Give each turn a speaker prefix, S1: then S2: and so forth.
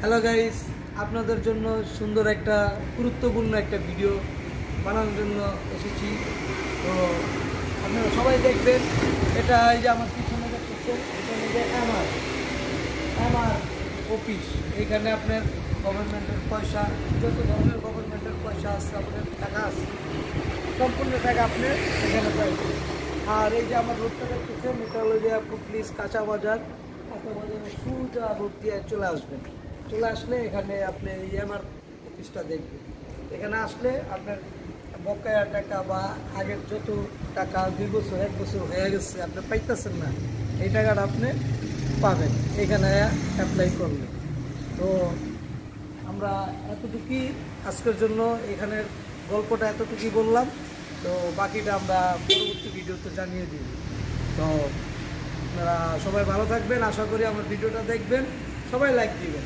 S1: Hello guys, আপনাদের জন্য সুন্দর একটা গুরুত্বপূর্ণ একটা ভিডিও বানানোর জন্য এসেছি। তো আপনারা সবাই দেখবেন। এটা এই যে আমার পিছনে দেখতেছেন, এটা হচ্ছে আমার অফিস। এইখানে আপনার গভর্নমেন্টের পয়সা, যত ধরনের গভর্নমেন্টের পয়সা আছে, আপনার টাকা আছে, সম্পূর্ণ টাকা আপনি এখানে পাইবেন। আর এই যে আমার রোডটা দেখতেছেন, এটা হলো যে আপনি প্লিজ কাঁচা বাজারে সোজা রোড দিয়ে চলে আসলে এখানে আপনি আমার অফিসটা দেখবেন। এখানে আসলে আপনার বকেয়া টাকা বা আগের যত টাকা 2 বছর 1 বছর হয়ে গেছে আপনি পাইতেছেন না, এই টাকাটা আপনি পাবেন এখানে অ্যাপ্লাই করলে। তো আমরা এতটুকুই আজকের জন্য, এখানের গল্পটা এতটুকুই বললাম। তো বাকিটা আমরা পরবর্তী ভিডিওতে জানিয়ে দিই। তো আপনারা সবাই ভালো থাকবেন, আশা করি আমার ভিডিওটা দেখবেন, সবাই লাইক দিবেন।